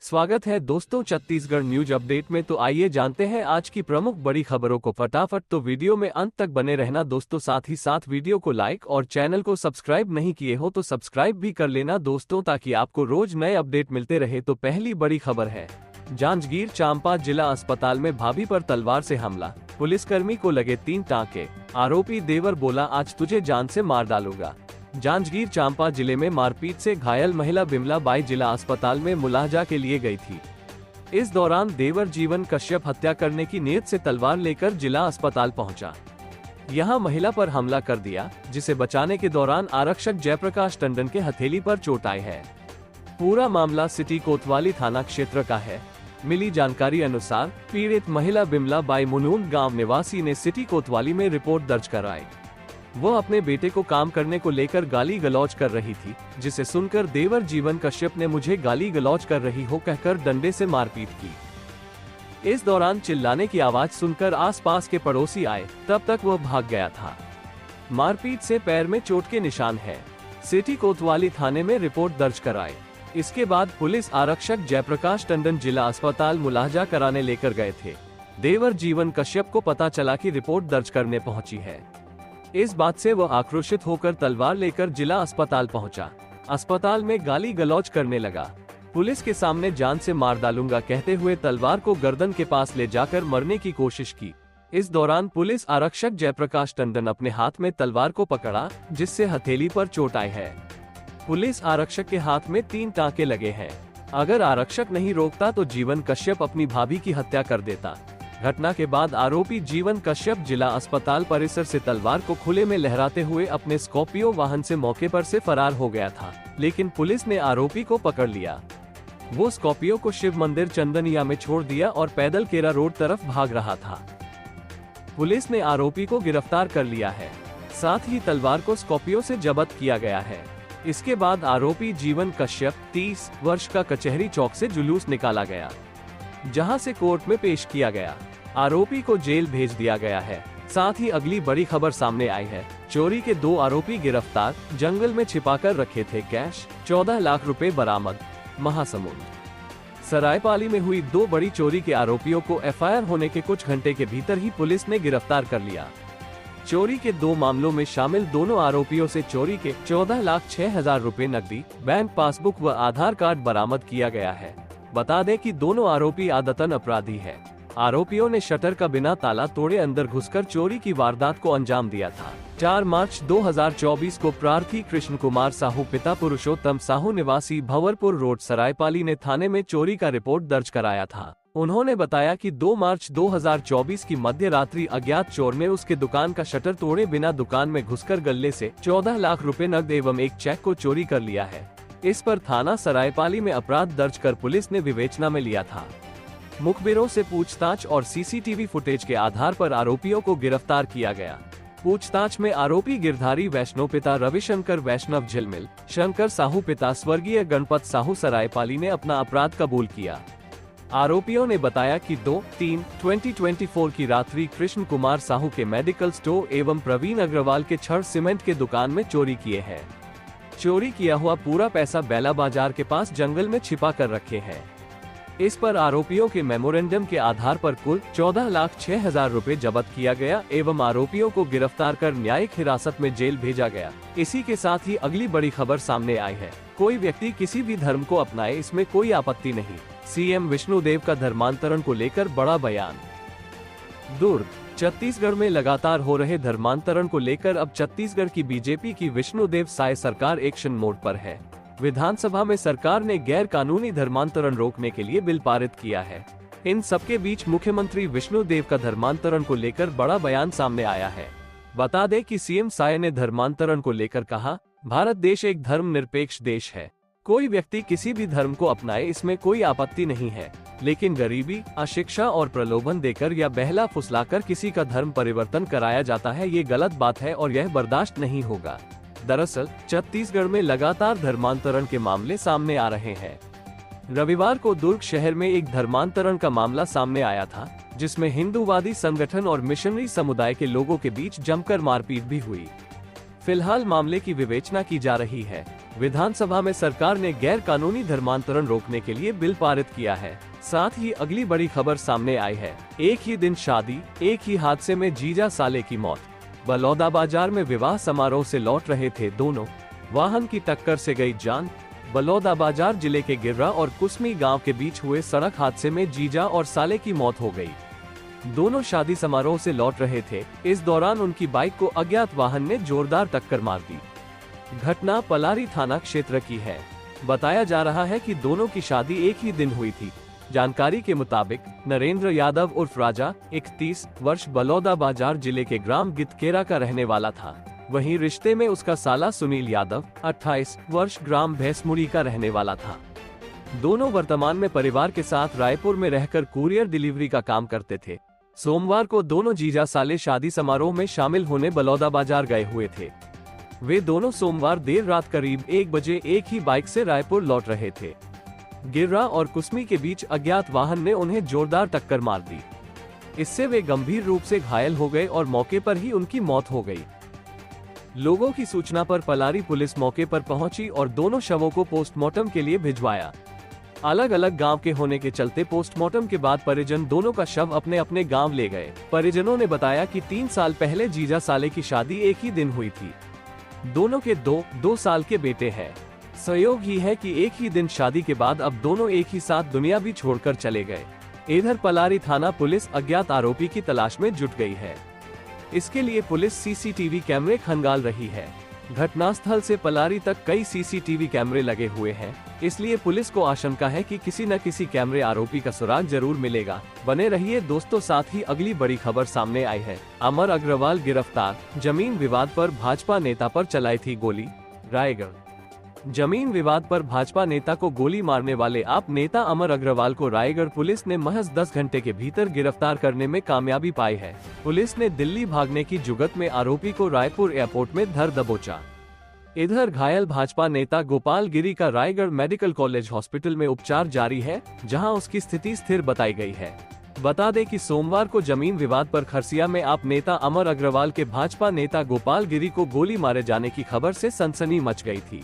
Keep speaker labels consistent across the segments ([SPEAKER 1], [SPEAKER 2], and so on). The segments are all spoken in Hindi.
[SPEAKER 1] स्वागत है दोस्तों छत्तीसगढ़ न्यूज अपडेट में। तो आइए जानते हैं आज की प्रमुख बड़ी खबरों को फटाफट। तो वीडियो में अंत तक बने रहना दोस्तों, साथ ही साथ वीडियो को लाइक और चैनल को सब्सक्राइब नहीं किए हो तो सब्सक्राइब भी कर लेना दोस्तों, ताकि आपको रोज नए अपडेट मिलते रहे। तो पहली बड़ी खबर है, जांजगीर चांपा जिला अस्पताल में भाभी पर तलवार से हमला, पुलिसकर्मी को लगे 3 टांके, आरोपी देवर बोला आज तुझे जान से मार डालूंगा। जांजगीर चांपा जिले में मारपीट से घायल महिला बिमला बाई जिला अस्पताल में मुलाहजा के लिए गई थी। इस दौरान देवर जीवन कश्यप हत्या करने की नीयत से तलवार लेकर जिला अस्पताल पहुंचा। यहां महिला पर हमला कर दिया, जिसे बचाने के दौरान आरक्षक जयप्रकाश टंडन के हथेली पर चोट आई है। पूरा मामला सिटी कोतवाली थाना क्षेत्र का है। मिली जानकारी अनुसार पीड़ित महिला बिमला बाई मुनून गांव निवासी ने सिटी कोतवाली में रिपोर्ट दर्ज कराई। वो अपने बेटे को काम करने को लेकर गाली गलौज कर रही थी, जिसे सुनकर देवर जीवन कश्यप ने मुझे गाली गलौज कर रही हो कहकर डंडे से मारपीट की। इस दौरान चिल्लाने की आवाज सुनकर आसपास के पड़ोसी आए, तब तक वह भाग गया था। मारपीट से पैर में चोट के निशान है। सिटी कोतवाली थाने में रिपोर्ट दर्ज कराई। इसके बाद पुलिस आरक्षक जयप्रकाश टंडन जिला अस्पताल मुलाहजा कराने लेकर गए थे। देवर जीवन कश्यप को पता चला कि रिपोर्ट दर्ज करने पहुंची है। इस बात से वह आक्रोशित होकर तलवार लेकर जिला अस्पताल पहुंचा। अस्पताल में गाली गलौज करने लगा। पुलिस के सामने जान से मार डालूंगा कहते हुए तलवार को गर्दन के पास ले जाकर मरने की कोशिश की। इस दौरान पुलिस आरक्षक जयप्रकाश टंडन अपने हाथ में तलवार को पकड़ा, जिससे हथेली पर चोट आई है। पुलिस आरक्षक के हाथ में 3 टांके लगे हैं। अगर आरक्षक नहीं रोकता तो जीवन कश्यप अपनी भाभी की हत्या कर देता। घटना के बाद आरोपी जीवन कश्यप जिला अस्पताल परिसर से तलवार को खुले में लहराते हुए अपने स्कॉर्पियो वाहन से मौके पर से फरार हो गया था, लेकिन पुलिस ने आरोपी को पकड़ लिया। वो स्कॉर्पियो को शिव मंदिर चंदनिया में छोड़ दिया और पैदल केरा रोड तरफ भाग रहा था। पुलिस ने आरोपी को गिरफ्तार कर लिया है। साथ ही तलवार को स्कॉर्पियो से जब्त किया गया है। इसके बाद आरोपी जीवन कश्यप 30 वर्ष का कचहरी चौक से जुलूस निकाला गया, जहां से कोर्ट में पेश किया गया। आरोपी को जेल भेज दिया गया है। साथ ही अगली बड़ी खबर सामने आई है, चोरी के 2 आरोपी गिरफ्तार, जंगल में छिपाकर रखे थे कैश, 14 लाख रुपए बरामद। महासमुंद सरायपाली में हुई 2 बड़ी चोरी के आरोपियों को एफआईआर होने के कुछ घंटे के भीतर ही पुलिस ने गिरफ्तार कर लिया। चोरी के 2 मामलों में शामिल दोनों आरोपियों से चोरी के 14,06,000 रुपए नकदी, बैंक पासबुक व आधार कार्ड बरामद किया गया है। बता दें कि दोनों आरोपी आदतन अपराधी है। आरोपियों ने शटर का बिना ताला तोड़े अंदर घुसकर चोरी की वारदात को अंजाम दिया था। 4 मार्च 2024 को प्रार्थी कृष्ण कुमार साहू पिता पुरुषोत्तम साहू निवासी भंवरपुर रोड सरायपाली ने थाने में चोरी का रिपोर्ट दर्ज कराया था। उन्होंने बताया कि 2 मार्च 2024 की मध्य रात्रि अज्ञात चोर ने उसके दुकान का शटर तोड़े बिना दुकान में घुसकर गल्ले से 14 लाख रुपए नकद एवं एक चेक को चोरी कर लिया है। इस पर थाना सरायपाली में अपराध दर्ज कर पुलिस ने विवेचना में लिया था। मुखबिरों से पूछताछ और सीसीटीवी फुटेज के आधार पर आरोपियों को गिरफ्तार किया गया। पूछताछ में आरोपी गिरधारी वैष्णव पिता रविशंकर वैष्णव झिलमिल, शंकर साहू पिता स्वर्गीय गणपत साहू सरायपाली ने अपना अपराध कबूल किया। आरोपियों ने बताया कि 2/3/2024 की रात्रि कृष्ण कुमार साहू के मेडिकल स्टोर एवं प्रवीण अग्रवाल के छड़ सीमेंट के दुकान में चोरी किए हैं। चोरी किया हुआ पूरा पैसा बेला बाजार के पास जंगल में छिपा कर रखे हैं। इस पर आरोपियों के मेमोरेंडम के आधार पर कुल 14,06,000 रुपए जब्त किया गया एवं आरोपियों को गिरफ्तार कर न्यायिक हिरासत में जेल भेजा गया। इसी के साथ ही अगली बड़ी खबर सामने आई है, कोई व्यक्ति किसी भी धर्म को अपनाए इसमें कोई आपत्ति नहीं। सीएम विष्णुदेव का धर्मांतरण को लेकर बड़ा बयान। दुर्ग छत्तीसगढ़ में लगातार हो रहे धर्मांतरण को लेकर अब छत्तीसगढ़ की बीजेपी की विष्णुदेव साय सरकार एक्शन मोड पर है। विधानसभा में सरकार ने गैर कानूनी धर्मांतरण रोकने के लिए बिल पारित किया है। इन सबके बीच मुख्यमंत्री विष्णुदेव का धर्मांतरण को लेकर बड़ा बयान सामने आया है। बता दें कि सीएम साय ने धर्मांतरण को लेकर कहा, भारत देश एक धर्मनिरपेक्ष देश है। कोई व्यक्ति किसी भी धर्म को अपनाए इसमें कोई आपत्ति नहीं है, लेकिन गरीबी, अशिक्षा और प्रलोभन देकर या बहला फुसलाकर किसी का धर्म परिवर्तन कराया जाता है, ये गलत बात है और यह बर्दाश्त नहीं होगा। दरअसल छत्तीसगढ़ में लगातार धर्मांतरण के मामले सामने आ रहे हैं। रविवार को दुर्ग शहर में एक धर्मांतरण का मामला सामने आया था, जिसमें हिंदूवादी संगठन और मिशनरी समुदाय के लोगों के बीच जमकर मारपीट भी हुई। फिलहाल मामले की विवेचना की जा रही है। विधानसभा में सरकार ने गैर कानूनी धर्मांतरण रोकने के लिए बिल पारित किया है। साथ ही अगली बड़ी खबर सामने आई है। एक ही दिन शादी, एक ही हादसे में जीजा साले की मौत। बलौदाबाजार में विवाह समारोह से लौट रहे थे दोनों, वाहन की टक्कर से गई जान। बलौदाबाजार जिले के गिर्रा और कुसमी गांव के बीच हुए सड़क हादसे में जीजा और साले की मौत हो गई। दोनों शादी समारोह से लौट रहे थे। इस दौरान उनकी बाइक को अज्ञात वाहन ने जोरदार टक्कर मार दी। घटना पलारी थाना क्षेत्र की है। बताया जा रहा है कि दोनों की शादी एक ही दिन हुई थी। जानकारी के मुताबिक नरेंद्र यादव उर्फ राजा 31 वर्ष बलौदाबाजार जिले के ग्राम गितकेरा का रहने वाला था। वहीं रिश्ते में उसका साला सुनील यादव 28 वर्ष ग्राम भैंसमुड़ी का रहने वाला था। दोनों वर्तमान में परिवार के साथ रायपुर में रहकर कुरियर डिलीवरी का काम करते थे। सोमवार को दोनों जीजा साले शादी समारोह में शामिल होने बलौदाबाजार गए हुए थे। वे दोनों सोमवार देर रात करीब 1 बजे एक ही बाइक से रायपुर लौट रहे थे। गिर्रा और कुसमी के बीच अज्ञात वाहन ने उन्हें जोरदार टक्कर मार दी। इससे वे गंभीर रूप से घायल हो गए और मौके पर ही उनकी मौत हो गई। लोगों की सूचना पर पलारी पुलिस मौके पर पहुंची और दोनों शवों को पोस्टमार्टम के लिए भिजवाया। अलग अलग गांव के होने के चलते पोस्टमार्टम के बाद परिजन दोनों का शव अपने अपने गांव ले गए। परिजनों ने बताया कि 3 साल पहले जीजा साले की शादी एक ही दिन हुई थी। दोनों के 2 साल के बेटे हैं। संयोग ही है कि एक ही दिन शादी के बाद अब दोनों एक ही साथ दुनिया भी छोड़कर चले गए। इधर पलारी थाना पुलिस अज्ञात आरोपी की तलाश में जुट गई है। इसके लिए पुलिस सीसीटीवी कैमरे खंगाल रही है। घटनास्थल से पलारी तक कई सीसीटीवी कैमरे लगे हुए हैं, इसलिए पुलिस को आशंका है कि किसी न किसी कैमरे आरोपी का सुराग जरूर मिलेगा। बने रहिए दोस्तों। साथ ही अगली बड़ी खबर सामने आई है। अमर अग्रवाल गिरफ्तार। जमीन विवाद पर भाजपा नेता पर चलाई थी गोली। रायगढ़। जमीन विवाद पर भाजपा नेता को गोली मारने वाले आप नेता अमर अग्रवाल को रायगढ़ पुलिस ने महज 10 घंटे के भीतर गिरफ्तार करने में कामयाबी पाई है। पुलिस ने दिल्ली भागने की जुगत में आरोपी को रायपुर एयरपोर्ट में धर दबोचा। इधर घायल भाजपा नेता गोपाल गिरी का रायगढ़ मेडिकल कॉलेज हॉस्पिटल में उपचार जारी है, जहां उसकी स्थिति स्थिर बताई गई है। बता दें कि सोमवार को जमीन विवाद पर खरसिया में आप नेता अमर अग्रवाल के भाजपा नेता गोपाल गिरी को गोली मारे जाने की खबर से सनसनी मच गई थी।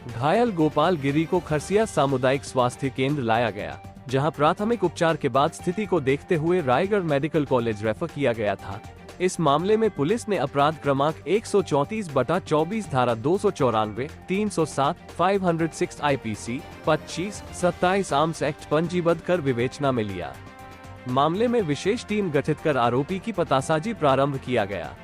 [SPEAKER 1] घायल गोपाल गिरी को खरसिया सामुदायिक स्वास्थ्य केंद्र लाया गया, जहां प्राथमिक उपचार के बाद स्थिति को देखते हुए रायगढ़ मेडिकल कॉलेज रेफर किया गया था। इस मामले में पुलिस ने अपराध क्रमांक 134/24 धारा 294, 307, 506 IPC, 25, 27 आर्म्स एक्ट पंजीबद्ध कर विवेचना में लिया। मामले में विशेष टीम गठित कर आरोपी की पतासाजी प्रारंभ किया गया।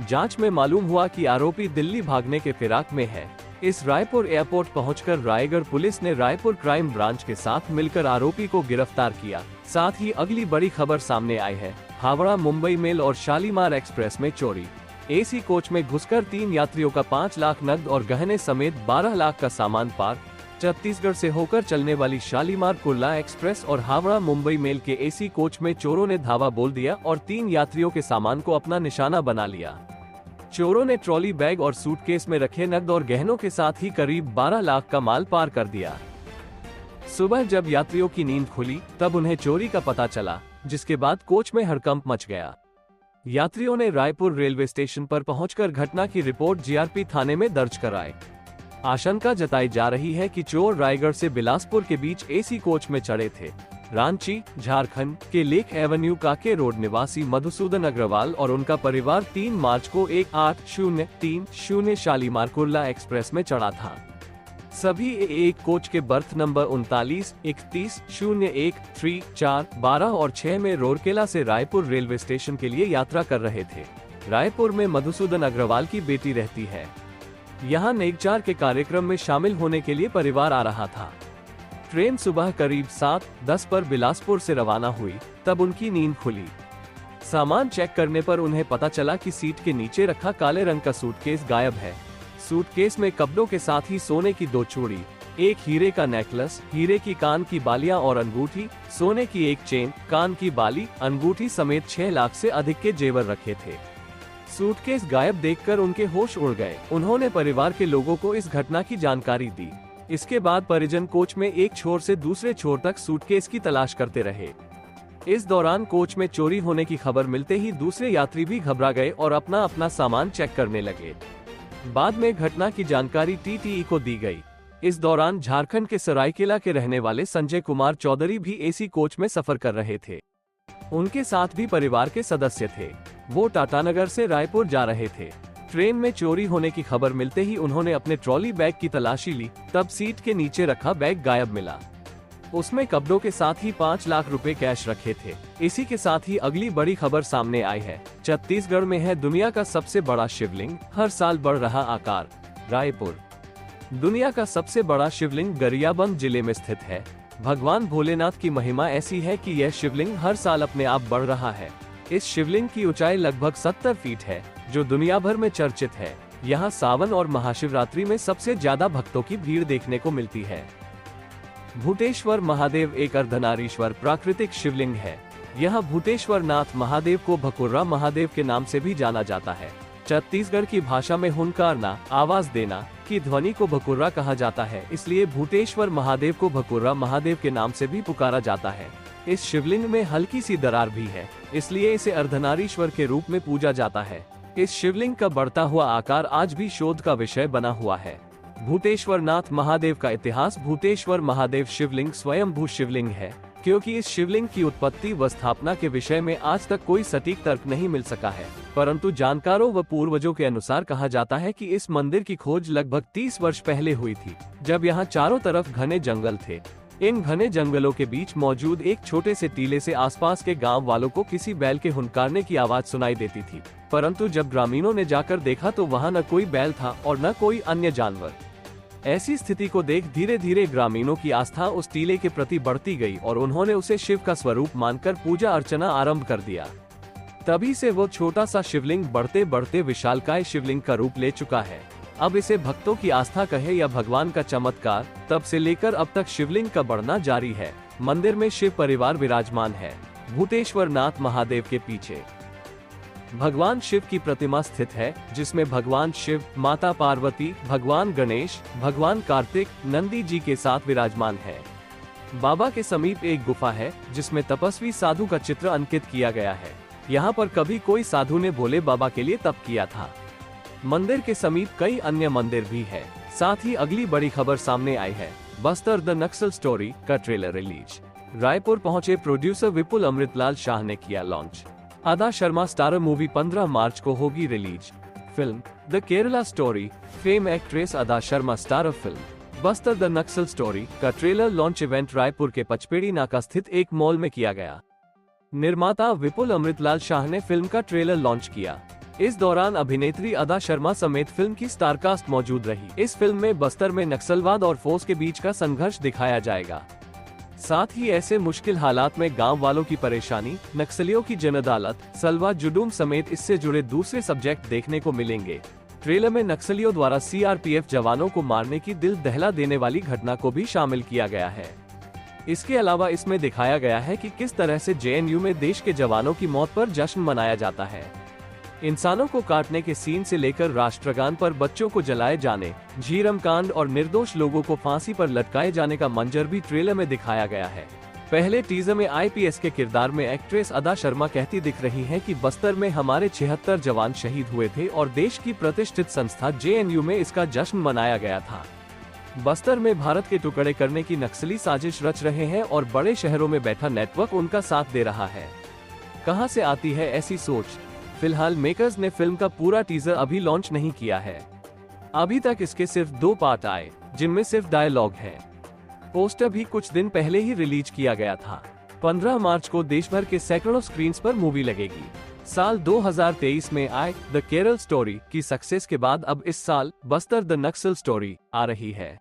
[SPEAKER 1] जांच में मालूम हुआ कि आरोपी दिल्ली भागने के फिराक में है। इस रायपुर एयरपोर्ट पहुंचकर रायगढ़ पुलिस ने रायपुर क्राइम ब्रांच के साथ मिलकर आरोपी को गिरफ्तार किया। साथ ही अगली बड़ी खबर सामने आई है। हावड़ा मुंबई मेल और शालीमार एक्सप्रेस में चोरी। AC कोच में घुसकर 3 यात्रियों का 5 लाख नकद और गहने समेत 12 लाख का सामान पार। छत्तीसगढ़ से होकर चलने वाली शालीमार कुर्ला एक्सप्रेस और हावड़ा मुंबई मेल के AC कोच में चोरों ने धावा बोल दिया और 3 यात्रियों के सामान को अपना निशाना बना लिया। चोरों ने ट्रॉली बैग और सूटकेस में रखे नकद और गहनों के साथ ही करीब 12 लाख का माल पार कर दिया। सुबह जब यात्रियों की नींद खुली तब उन्हें चोरी का पता चला, जिसके बाद कोच में हड़कंप मच गया। यात्रियों ने रायपुर रेलवे स्टेशन पर पहुंचकर घटना की रिपोर्ट GRP थाने में दर्ज कराई। आशंका जताई जा रही है कि चोर रायगढ़ से बिलासपुर के बीच AC कोच में चढ़े थे। रांची, झारखंड के लेक एवेन्यू काके रोड निवासी मधुसूदन अग्रवाल और उनका परिवार 3 मार्च को 18:30 शालीमार कुर्ला एक्सप्रेस में चढ़ा था। सभी एक कोच के बर्थ नंबर 39, 31, 01, 3, 4, 12 और 6 में रोरकेला से रायपुर रेलवे स्टेशन के लिए यात्रा कर रहे थे। रायपुर में मधुसूदन अग्रवाल की बेटी रहती है। यहाँ नेकचार के कार्यक्रम में शामिल होने के लिए परिवार आ रहा था। ट्रेन सुबह करीब 7:10 पर बिलासपुर से रवाना हुई, तब उनकी नींद खुली। सामान चेक करने पर उन्हें पता चला कि सीट के नीचे रखा काले रंग का सूटकेस गायब है। सूटकेस में कपड़ों के साथ ही सोने की 2 चूड़ी, एक हीरे का नेकलेस, हीरे की कान की बालियां और अंगूठी, सोने की एक चेन, कान की बाली, अंगूठी समेत 6 लाख से अधिक के जेवर रखे थे। सूटकेस गायब देखकर उनके होश उड़ गए। उन्होंने परिवार के लोगों को इस घटना की जानकारी दी। इसके बाद परिजन कोच में एक छोर से दूसरे छोर तक सूटकेस की तलाश करते रहे। इस दौरान कोच में चोरी होने की खबर मिलते ही दूसरे यात्री भी घबरा गए और अपना अपना सामान चेक करने लगे। बाद में घटना की जानकारी टीटीई को दी गई। इस दौरान झारखंड के सरायकेला के रहने वाले संजय कुमार चौधरी भी एसी कोच में सफर कर रहे थे। उनके साथ भी परिवार के सदस्य थे। वो टाटानगर से रायपुर जा रहे थे। ट्रेन में चोरी होने की खबर मिलते ही उन्होंने अपने ट्रॉली बैग की तलाशी ली, तब सीट के नीचे रखा बैग गायब मिला। उसमें कपड़ों के साथ ही 5 लाख रुपए कैश रखे थे। इसी के साथ ही अगली बड़ी खबर सामने आई है। छत्तीसगढ़ में है दुनिया का सबसे बड़ा शिवलिंग, हर साल बढ़ रहा आकार। रायपुर। दुनिया का सबसे बड़ा शिवलिंग गरियाबंद जिले में स्थित है। भगवान भोलेनाथ की महिमा ऐसी है कि यह शिवलिंग हर साल अपने आप बढ़ रहा है। इस शिवलिंग की ऊंचाई लगभग 70 फीट है, जो दुनिया भर में चर्चित है। यहाँ सावन और महाशिवरात्रि में सबसे ज्यादा भक्तों की भीड़ देखने को मिलती है। भूतेश्वर महादेव एक अर्धनारीश्वर प्राकृतिक शिवलिंग है। यह भूतेश्वर नाथ महादेव को भकुर्रा महादेव के नाम से भी जाना जाता है। छत्तीसगढ़ की भाषा में हुनकारना, आवाज देना की ध्वनि को भकुर्रा कहा जाता है, इसलिए भूतेश्वर महादेव को भकुर्रा महादेव के नाम से भी पुकारा जाता है। इस शिवलिंग में हल्की सी दरार भी है, इसलिए इसे अर्धनारीश्वर के रूप में पूजा जाता है। इस शिवलिंग का बढ़ता हुआ आकार आज भी शोध का विषय बना हुआ है। भूतेश्वर नाथ महादेव का इतिहास। भूतेश्वर महादेव शिवलिंग स्वयंभू शिवलिंग है, क्योंकि इस शिवलिंग की उत्पत्ति व स्थापना के विषय में आज तक कोई सटीक तर्क नहीं मिल सका है, परंतु जानकारों व पूर्वजों के अनुसार कहा जाता है कि इस मंदिर की खोज लगभग 30 वर्ष पहले हुई थी, जब यहाँ चारों तरफ घने जंगल थे। इन घने जंगलों के बीच मौजूद एक छोटे से टीले से आसपास के गांव वालों को किसी बैल के हुनकारने की आवाज सुनाई देती थी, परंतु जब ग्रामीणों ने जाकर देखा तो वहां न कोई बैल था और न कोई अन्य जानवर। ऐसी स्थिति को देख धीरे धीरे ग्रामीणों की आस्था उस टीले के प्रति बढ़ती गई और उन्होंने उसे शिव का स्वरूप मानकर पूजा अर्चना आरंभ कर दिया। तभी से वो छोटा सा शिवलिंग बढ़ते बढ़ते विशालकाय शिवलिंग का रूप ले चुका है। अब इसे भक्तों की आस्था कहे या भगवान का चमत्कार, तब से लेकर अब तक शिवलिंग का बढ़ना जारी है। मंदिर में शिव परिवार विराजमान है। भूतेश्वर नाथ महादेव के पीछे भगवान शिव की प्रतिमा स्थित है, जिसमें भगवान शिव, माता पार्वती, भगवान गणेश, भगवान कार्तिक, नंदी जी के साथ विराजमान है। बाबा के समीप एक गुफा है, जिसमें तपस्वी साधु का चित्र अंकित किया गया है। यहाँ पर कभी कोई साधु ने भोले बाबा के लिए तप किया था। मंदिर के समीप कई अन्य मंदिर भी है। साथ ही अगली बड़ी खबर सामने आई है। बस्तर द नक्सल स्टोरी का ट्रेलर रिलीज। रायपुर पहुंचे प्रोड्यूसर विपुल अमृतलाल शाह ने किया लॉन्च। आदा शर्मा स्टारर मूवी 15 मार्च को होगी release. Film the Kerala story, fame actress Adah Sharma starrer film Bastar the Naxal story का ट्रेलर लॉन्च इवेंट रायपुर के पचपेड़ी नाका स्थित एक मॉल में किया गया। निर्माता विपुल अमृतलाल शाह ने फिल्म का ट्रेलर लॉन्च किया। इस दौरान अभिनेत्री आदा शर्मा समेत फिल्म की स्टारकास्ट मौजूद रही। इस फिल्म में बस्तर में नक्सलवाद और फोर्स के बीच का संघर्ष दिखाया जाएगा। साथ ही ऐसे मुश्किल हालात में गांव वालों की परेशानी, नक्सलियों की जनअदालत, सलवा जुडूम समेत इससे जुड़े दूसरे सब्जेक्ट देखने को मिलेंगे। ट्रेलर में नक्सलियों द्वारा सीआरपीएफ जवानों को मारने की दिल दहला देने वाली घटना को भी शामिल किया गया है। इसके अलावा इसमें दिखाया गया है कि किस तरह से जेएनयू में देश के जवानों की मौत पर जश्न मनाया जाता है। इंसानों को काटने के सीन से लेकर राष्ट्रगान पर बच्चों को जलाए जाने, झीरम कांड और निर्दोष लोगों को फांसी पर लटकाए जाने का मंजर भी ट्रेलर में दिखाया गया है। पहले टीजर में आईपीएस के किरदार में एक्ट्रेस आदा शर्मा कहती दिख रही हैं कि बस्तर में हमारे 76 जवान शहीद हुए थे और देश की प्रतिष्ठित संस्था जेएनयू में इसका जश्न मनाया गया था। बस्तर में भारत के टुकड़े करने की नक्सली साजिश रच रहे हैं और बड़े शहरों में बैठा नेटवर्क उनका साथ दे रहा है। कहां से आती है ऐसी सोच? फिलहाल मेकर्स ने फिल्म का पूरा टीजर अभी लॉन्च नहीं किया है। अभी तक इसके सिर्फ 2 पार्ट आए, जिनमें सिर्फ डायलॉग है। पोस्टर भी कुछ दिन पहले ही रिलीज किया गया था। 15 मार्च को देश भर के सैकड़ों स्क्रीन्स पर मूवी लगेगी। साल 2023 में आए द केरल स्टोरी की सक्सेस के बाद अब इस साल बस्तर द नक्सल स्टोरी आ रही है।